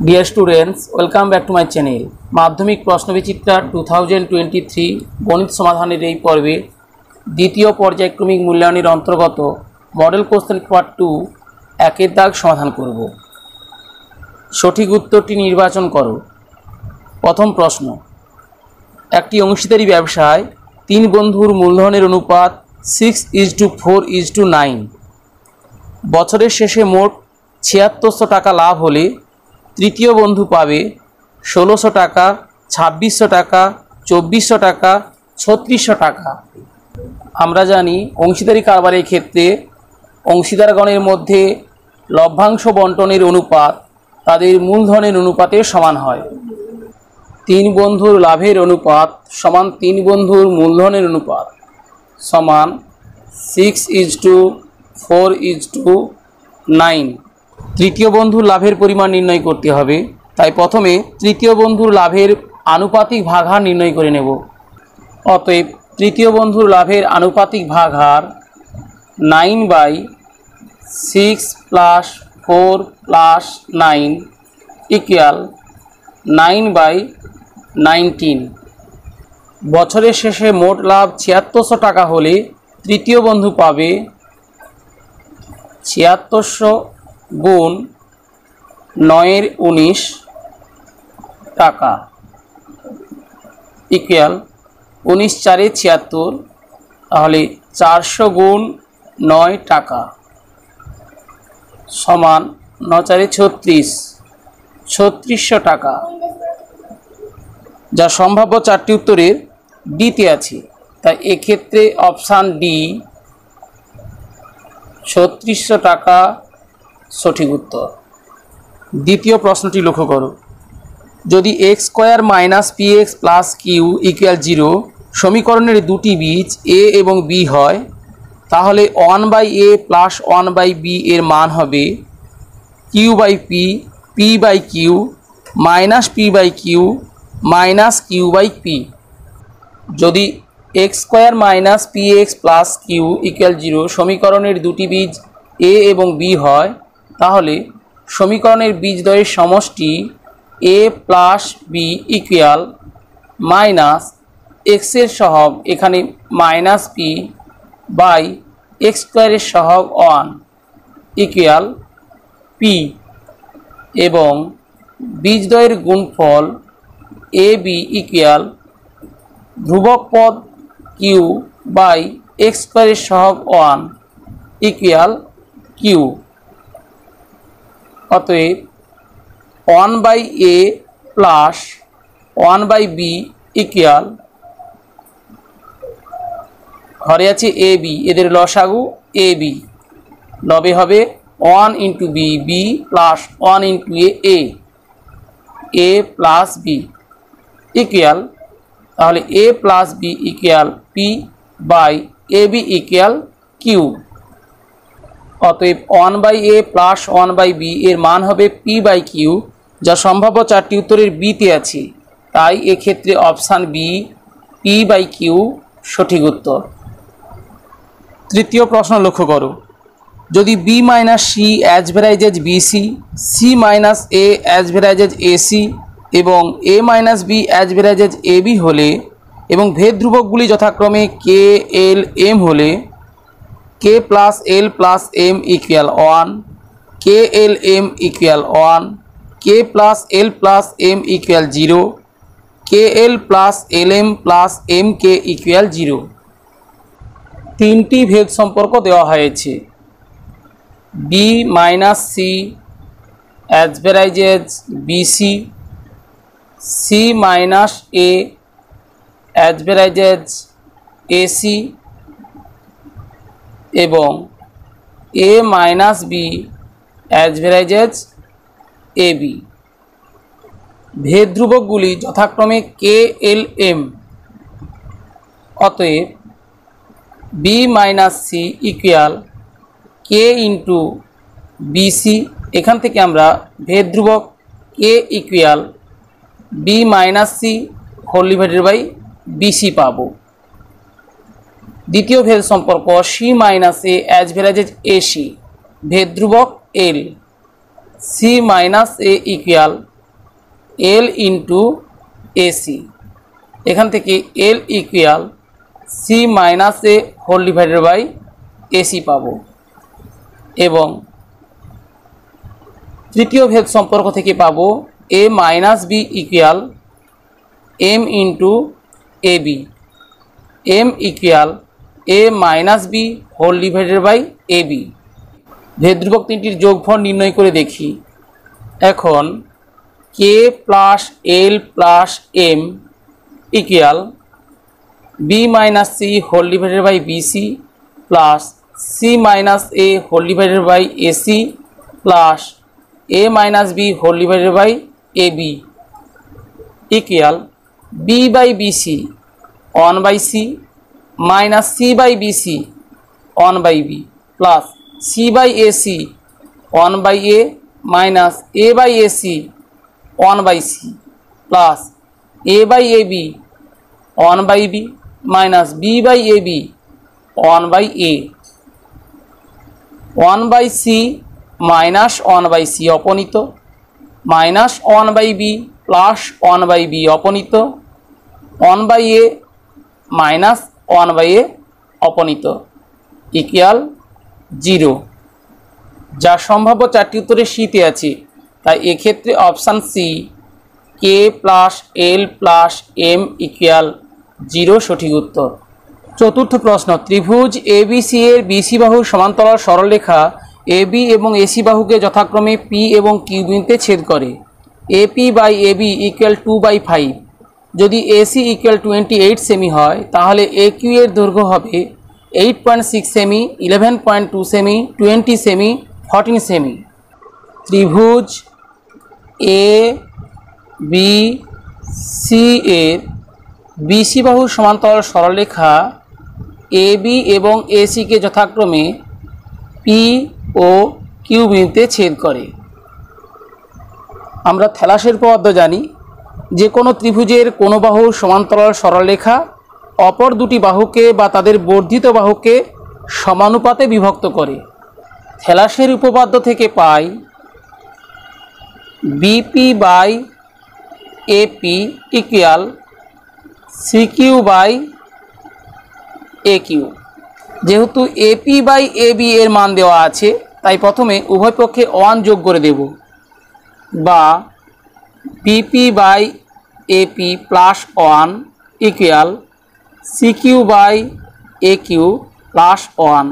Dear students, welcome back to my channel. মাধ্যমিক প্রশ্নবিচিত্রা 2023 গণিত সমাধানের এই পর্বে দ্বিতীয় পর্যায়ক্রমিক মূল্যায়নের অন্তর্গত মডেল কোশ্চেন পার্ট 2 একের দাগ সমাধান করব। সঠিক উত্তরটি নির্বাচন করো। প্রথম প্রশ্ন, একটি অংশীদারি ব্যবসায় তিন বন্ধুর মূলধনের অনুপাত 6:4:9। বছরের শেষে মোট 7600 টাকা লাভ হলে তৃতীয় বন্ধু পাবে 1600 টাকা, 2600 টাকা, 2400 টাকা, 3600 টাকা। আমরা জানি অংশীদারি কারবারের ক্ষেত্রে অংশীদারগণের মধ্যে লভ্যাংশ বন্টনের অনুপাত তাদের মূলধনের অনুপাতের সমান হয়। তিন বন্ধুর লাভের অনুপাত সমান তিন বন্ধুর মূলধনের অনুপাত সমান 6:4:9। তৃতীয় বন্ধুর লাভের পরিমাণ নির্ণয় করতে হবে, তাই প্রথমে তৃতীয় বন্ধুর লাভের আনুপাতিক ভাগহার নির্ণয় করে নেব। অতএব তৃতীয় বন্ধুর লাভের আনুপাতিক ভাগহার 9/6 + 4 + 9 = 9/19। বছরের শেষে মোট লাভ 7600 টাকা হলে তৃতীয় বন্ধু পাবে 7600 গুণ 9/19 টাকা ইকুয়াল 19×4=76, তাহলে 400 গুণ 9 টাকা সমান 9×4=36, 3600 টাকা, যা সম্ভাব্য চারটি উত্তরের ডিতে আছে। তাই এক্ষেত্রে অপশান ডি 3600 টাকা সঠিক উত্তর। দ্বিতীয় প্রশ্নটি লক্ষ্য করো, যদি x² - px + q = 0 সমীকরণের দুটি বীজ a এবং b হয়, তাহলে 1/a + 1/b এর মান হবে q/p, p/q, -p/q, -q/p। যদি x² - px + q = 0 সমীকরণের দুটি বীজ a এবং b হয়, তাহলে সমীকরণের বীজদ্বয়ের সমষ্টি a + b ইকুয়াল -x এর সহগ এখানে -p/x² এর সহগ 1 ইকুয়াল p এবং বীজদ্বয়ের গুণফল ab ইকুয়াল ধ্রুবক পদ q/x² এর সহগ 1 ইকুয়াল q। অতএব 1/a + 1/b ইকুয়াল, ঘরে আছে ab, এদের লসাগু ab, লবে হবে 1 × b, b + 1 × a, a + b equal, তাহলে a + b equal p/ab equal q। অতএব 1/a + 1/b এর মান হবে p/q, যা সম্ভাব্য চারটি উত্তরের বিতে আছে। তাই এক্ষেত্রে অপশান বি p/q সঠিক উত্তর। তৃতীয় প্রশ্ন লক্ষ্য করো, যদি b - c ≅ bc, c - a ≅ ac এবং a - b ≅ ab হলে এবং ভেদ ধ্রুবকগুলি যথাক্রমে k, l, m হলে k + l + m = 1, k, l, m = 1, k + l + m = 0, k, l + lm + mk = 0। তিনটি ভেদ সম্পর্ক দেওয়া হয়েছে। b - c ≅ bc, c - a ≅ ac এবং a - b ≅ ab। ভেদ ধ্রুবকগুলি যথাক্রমে k, l, m। অতএব b - c equal k × bc, এখান থেকে আমরা ভেদ ধ্রুবক k equal b - c /bc পাব। দ্বিতীয় ভেদ সম্পর্ক c - a ≅ ac, ভেদ ধ্রুবক l, c - a equal L into AC. এখান থেকে L equal C minus A whole divided by AC পাবো। এবং তৃতীয় ভেদ সম্পর্ক থেকে পাবো A minus B equal M into A B. M equal A minus B whole divided by A B. ভেদ ধ্রুবক তিনটির যোগফল নির্ণয় করে দেখি। এখন K plus L plus M equal B minus C whole divided by BC plus C minus A whole divided by AC plus A minus B whole divided by A B equal B by BC one by C minus C by BC one by B plus C by AC one by A minus A by AC one by C plus A by A B one by B minus B by A B one by A. One by C minus one by C অপনীত minus one by B plus one by B অপনীত one by A minus one by A অপনীত equal 0, যা সম্ভাব্য চারটি উত্তরে সিতে আছে। তাই এক্ষেত্রে option C K plus L plus M equal 0 সঠিক উত্তর। চতুর্থ প্রশ্ন, ত্রিভুজ এবিসি এর বিসি বাহুর সমান্তরাল সরলরেখা এবি এবং এসি বাহুকে যথাক্রমে পি এবং কিউ বিন্দুতে ছেদ করে। AP by AB equal 2/5। যদি এসি ইকুয়াল 28 সেমি হয় তাহলে এ কিউ এর দৈর্ঘ্য হবে 8.6 সেমি, 11.2 সেমি, 20 সেমি, 14 সেমি। ত্রিভুজ এ বি সি এর বিসি বাহুর সমান্তরাল সরলরেখা এবি এবং এসিকে যথাক্রমে পি ও কিউ বিন্দুতে ছেদ করে। আমরা থ্যালাসের উপপাদ্য জানি, যে কোনো ত্রিভুজের কোনো বাহুর সমান্তরাল সরলরেখা অপর দুটি বাহুকে বা তাদের বর্ধিত বাহুকে সমানুপাতে বিভক্ত করে। থ্যালাসের উপপাদ্য থেকে পাই BP by AP equal CQ by A Q. যেহেতু এপি বাই এবি এর মান দেওয়া আছে তাই প্রথমে উভয় পক্ষে 1 যোগ করে দেব, বা BP by AP plus 1 equal CQ by A Q plus 1,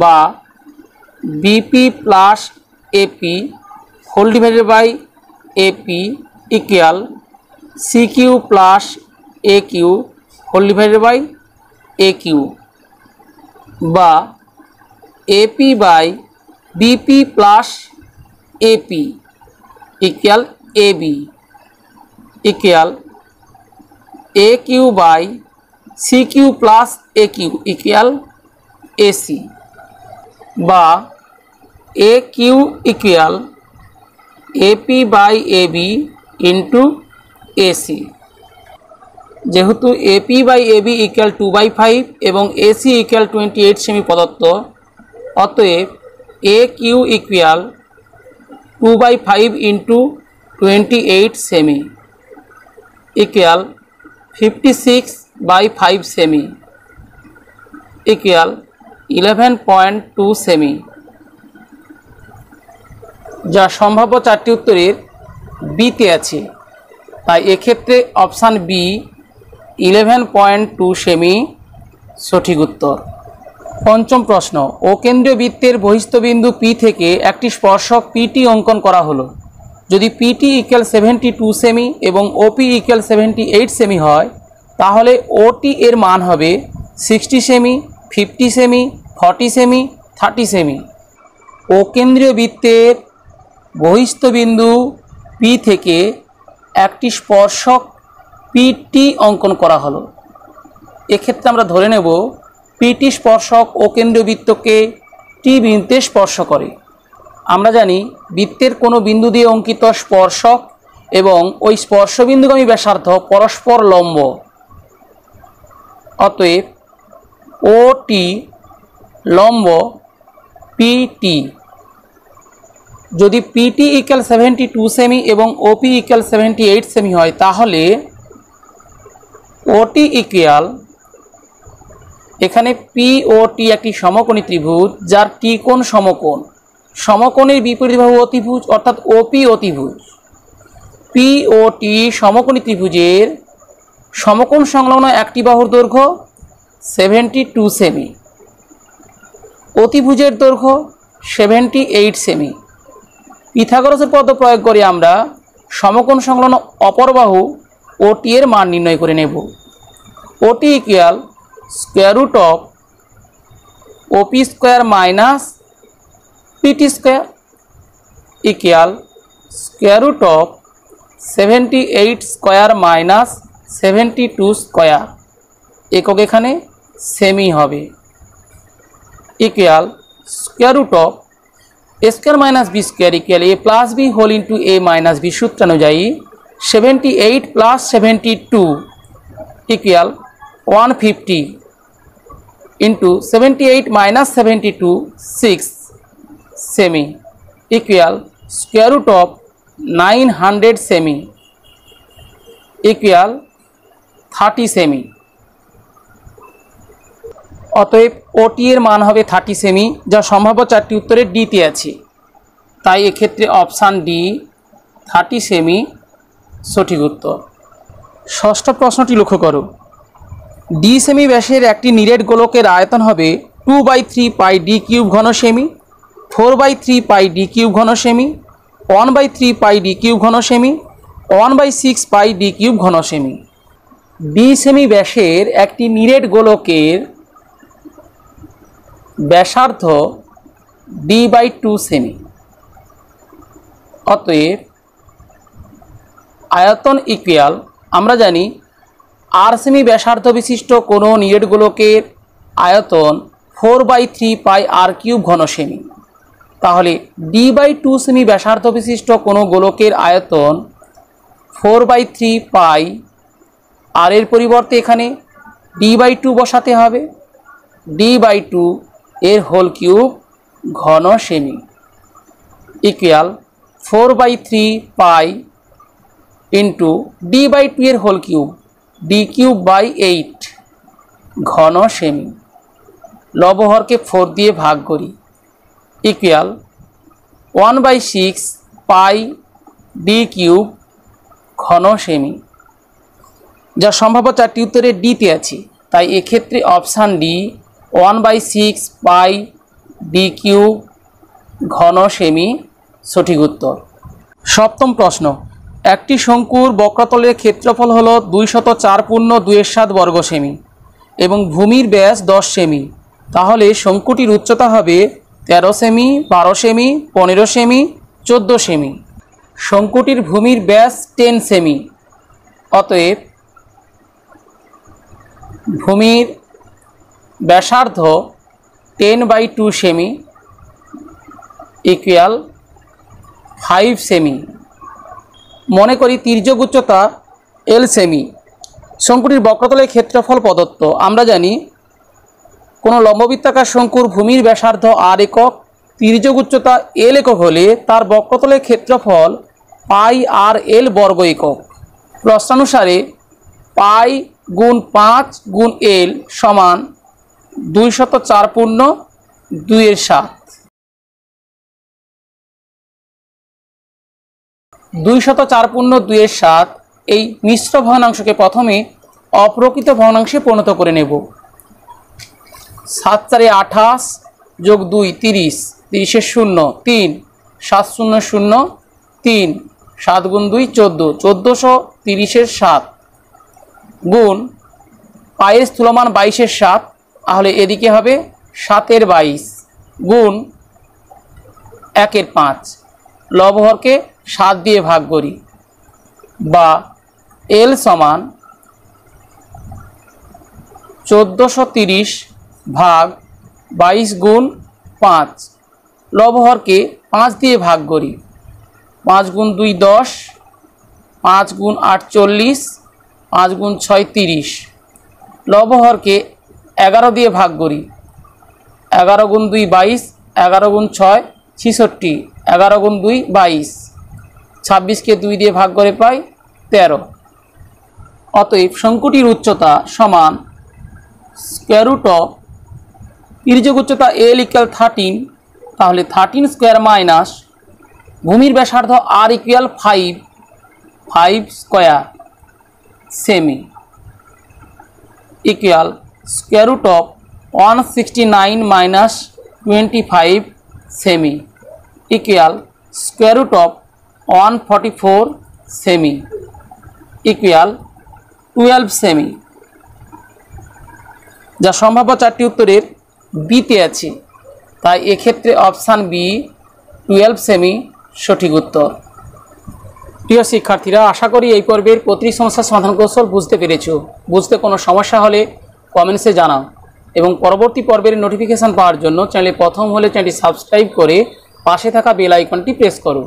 বা BP plus AP whole divided by AP equal CQ plus A Q whole divided by A Q, বা AP by BP plus AP equal AB equal A Q by C Q plus A Q equal AC, বা A Q equal AP by AB into AC. যেহেতু AP by AB equal 2/5 এবং AC equal 28 সেমি প্রদত্ত, অতএব A Q equal 2/5 into 28 সেমি equal 56/5 সেমি equal 11.2 সেমি, যা সম্ভাব্য চারটি উত্তরের বিতে আছে। তাই এক্ষেত্রে অপশান বি 11.2 সেমি সঠিক উত্তর। পঞ্চম প্রশ্ন, ও কেন্দ্রীয় বৃত্তের বহিস্থ বিন্দু পি থেকে একটি স্পর্শক পিটি অঙ্কন করা হলো। যদি পিটি ইকুয়াল 72 সেমি এবং ওপি ইকুয়াল 78 সেমি হয় তাহলে ওটি এর মান হবে 60 সেমি, 50 সেমি, 40 সেমি, 30 সেমি। ও কেন্দ্রীয় বৃত্তের বহিস্থ বিন্দু পি থেকে একটি স্পর্শক পিটি অঙ্কন করা হলো। এক্ষেত্রে আমরা ধরে নেব পিটি স্পর্শক ও কেন্দ্রীয় বৃত্তকে টি বিন্দুতে স্পর্শ করে। আমরা জানি বৃত্তের কোনো বিন্দু দিয়ে অঙ্কিত স্পর্শক এবং ওই স্পর্শবিন্দুগামী ব্যাসার্ধ পরস্পর লম্ব। অতএব ওটি লম্ব পিটি যদি পিটি ইকুয়াল 72 সেমি এবং ওপি ইকুয়াল 78 সেমি হয়, তাহলে ওটি ইকুয়াল, এখানে পিওটি একটি সমকোণী ত্রিভুজ যার টি কোণ সমকোণ, সমকোণের বিপরীত বাহু অতিভুজ অর্থাৎ ওপি অতিভুজ। পিওটি সমকোণী ত্রিভুজের সমকোণ সংলগ্ন একটি বাহুর দৈর্ঘ্য 72 সেমি, অতিভুজের দৈর্ঘ্য 78 সেমি। পিথাগোরাসের পদ্ধতি প্রয়োগ করে আমরা সমকোণ সংলগ্ন অপর বাহু ওটি এর মান নির্ণয় করে নেব। OT equal square root of OP square minus PT square equal square root of 78 square minus 72 square, একক এখানে সেমি হবে, equal square root of A square minus B square equal A plus B whole into A minus B সূত্রানুযায়ী 78 plus 72 equal 150 into 78 minus 72 6 সেমি equal square root of 900 সেমি equal 30 সেমি। অতএব OT এর মান হবে 30 সেমি, যা সম্ভাব্য চারটি উত্তরের ডিতে আছে। তাই এক্ষেত্রে অপশান ডি 30 সেমি সঠিক উত্তর। ষষ্ঠ প্রশ্নটি লক্ষ্য করো। ডি সেমি ব্যাসের একটি নিরেট গোলকের আয়তন হবে 2/3 পাই ডি কিউব ঘন সেমি, 4/3 পাই ডি কিউব ঘন সেমি, 1/3 পাই ডি কিউব ঘন সেমি, 1/6 পাই ডি কিউব ঘন সেমি। ডি সেমি ব্যাসের একটি নিরেট গোলকের ব্যাসার্ধ d/2 সেমি। অতএব আয়তন ইকুয়াল, আমরা জানি আর সেমি ব্যাসার্ধ বিশিষ্ট কোনো নিরেট গোলকের আয়তন 4/3 পাই আর কিউব ঘন সেমি। তাহলে d/2 সেমি ব্যাসার্ধ বিশিষ্ট কোনো গোলকের আয়তন 4/3 পাই, আর এর পরিবর্তে এখানে d/2 বসাতে হবে, d/2 এর হোল কিউব ঘন semi equal 4/3 pi into d/2 এর হোল কিউব d3/8 ঘন সেমি, লবহরকে 4 দিয়ে ভাগ করি ইকুয়াল 1/6 পাই ডি কিউব ঘন সেমি, যা সম্ভাব্য চারটি উত্তরের ডিতে আছে। তাই এক্ষেত্রে অপশান ডি 1/6 পাই ডি কিউব ঘন সেমি সঠিক উত্তর। সপ্তম প্রশ্ন। একটি শঙ্কুর বক্রতলের ক্ষেত্রফল হল 204.27 বর্গ সেমি এবং ভূমির ব্যাস 10 সেমি। তাহলে শঙ্কুটির উচ্চতা হবে 13 সেমি, 12 সেমি, 15 সেমি, 14 সেমি। শঙ্কুটির ভূমির ব্যাস 10 সেমি। অতএব ভূমির ব্যাসার্ধ 10/2 সেমি ইকুয়াল 5 সেমি। মনে করি তির্যক উচ্চতা এল সেমি। শঙ্কুটির বক্রতলের ক্ষেত্রফল প্রদত্ত। আমরা জানি কোনো লম্ববৃত্তাকার শঙ্কুর ভূমির ব্যাসার্ধ আর একক, তির্যক উচ্চতা এল একক হলে তার বক্রতলের ক্ষেত্রফল পাই আর এল বর্গ একক। প্রশ্নানুসারে পাই গুণ 5 গুণ এল সমান 204.2/7। 204.2/7 এই মিশ্র ভগ্নাংশকে প্রথমে অপ্রকৃত ভগ্নাংশে পরিণত করে নেব। 7×4 28 যোগ 2 30, 30 0 3, 7 0 0 3, 7 গুণ 2 14, 1430 গুণ পায়ের স্থূলমান 22/7, তাহলে এদিকে হবে 7/22 গুণ 1/5, লবহরকে 7 দিয়ে ভাগ করি, বা এল সমান 1430 ভাগ 22 গুণ 5, লবহরকে 5 দিয়ে ভাগ করি, 5 গুণ 2 10, 5 গুণ 8 40, 5 গুণ 6 30, লবহরকে 11 দিয়ে ভাগ করি, 11 গুণ 2 22, 11 গুণ 6 66, 11 গুণ 2 22, 26কে 2 দিয়ে ভাগ করে পাই 13। অতএব শঙ্কুটির উচ্চতা সমান স্কোয়ার রুট অফ তির্যক উচ্চতা L ইকুয়াল 13, তাহলে 13 স্কোয়ার মাইনাস ভূমির ব্যাসার্ধ R ইকুয়াল 5 স্কোয়ার সেমি equal square root of 169 minus 25 সেমি ইকুয়াল স্কোয়ার রুট অফ 144 সেমি ইকুয়াল 12 সেমি, যা সম্ভাব্য 4টি উত্তরের বিতে আছে, তাই এক্ষেত্রে অপশান বি 12 সেমি সঠিক উত্তর। প্রিয় শিক্ষার্থীরা, আশা করি এই পর্বের প্রতিটি সমস্যার সমাধান কৌশল বুঝতে পেরেছো। বুঝতে কোনো সমস্যা হলে কমেন্টসে জানাও এবং পরবর্তী পর্বের নোটিফিকেশান পাওয়ার জন্য চ্যানেলে প্রথম হলে চ্যানেলটি সাবস্ক্রাইব করে পাশে থাকা বেল আইকনটি প্রেস করো।